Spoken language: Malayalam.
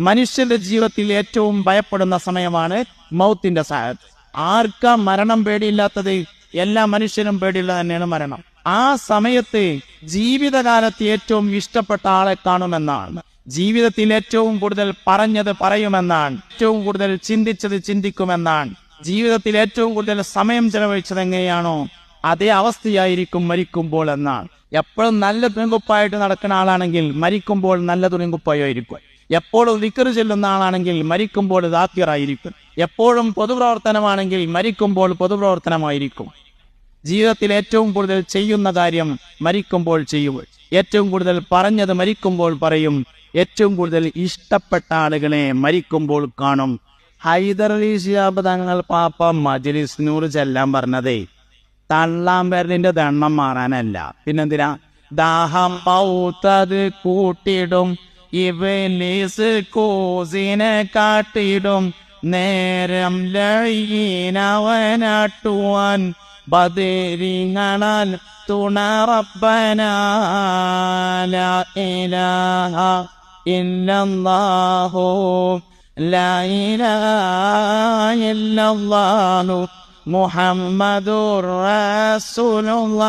മനുഷ്യന്റെ ജീവിതത്തിൽ ഏറ്റവും ഭയപ്പെടുന്ന സമയമാണ് മൗത്തിന്റെ സാഹത്ത്. ആർക്കാ മരണം പേടിയില്ലാത്തത്? എല്ലാ മനുഷ്യനും പേടിയുള്ള തന്നെയാണ് മരണം. ആ സമയത്ത് ജീവിതകാലത്ത് ഏറ്റവും ഇഷ്ടപ്പെട്ട ആളെ കാണുമെന്നാണ്, ജീവിതത്തിൽ ഏറ്റവും കൂടുതൽ പറഞ്ഞത് പറയുമെന്നാണ്, ഏറ്റവും കൂടുതൽ ചിന്തിച്ചത് ചിന്തിക്കുമെന്നാണ്, ജീവിതത്തിൽ ഏറ്റവും കൂടുതൽ സമയം ചെലവഴിച്ചത് എങ്ങനെയാണോ അതേ അവസ്ഥയായിരിക്കും മരിക്കുമ്പോൾ എന്നാണ്. എപ്പോഴും നല്ല തുണിങ്കുപ്പായിട്ട് നടക്കുന്ന ആളാണെങ്കിൽ മരിക്കുമ്പോൾ നല്ല തുണിങ്കുപ്പായിരിക്കും. എപ്പോഴും ദിക്റ് ചെല്ലുന്ന ആളാണെങ്കിൽ മരിക്കുമ്പോൾ ദാക്കിറായിരിക്കും. എപ്പോഴും പൊതുപ്രവർത്തനമാണെങ്കിൽ മരിക്കുമ്പോൾ പൊതുപ്രവർത്തനമായിരിക്കും. ജീവിതത്തിൽ ഏറ്റവും കൂടുതൽ ചെയ്യുന്ന കാര്യം മരിക്കുമ്പോൾ ചെയ്യും, ഏറ്റവും കൂടുതൽ പറഞ്ഞത് മരിക്കുമ്പോൾ പറയും, ഏറ്റവും കൂടുതൽ ഇഷ്ടപ്പെട്ട ആളുകളെ മരിക്കുമ്പോൾ കാണും. ഹൈദരലി ശിഹാബ് തങ്ങൾ പാപ്പ മജ്‌ലിസ് നൂർ ചെല്ലാൻ പറഞ്ഞതേ തള്ളാമ്പരലിന്റെ ദണ്ണം മാറാനല്ല, പിന്നെന്തിനാ? ദാഹം പൗത്തത് കൂട്ടിടും, ഇബ്ലീസ് കൂസിനെ കാട്ടിടും, നേരം ലഴീനവനാട്ടുവാൻ ബദരിങ്ങളാൽ തുണ റബ്ബനാ ലാ ഇലാഹ ഇല്ലല്ലാഹു ലാ ഇലാഹ ഇല്ലല്ലാഹു മുഹമ്മദുർ റസൂലുള്ളാഹ്.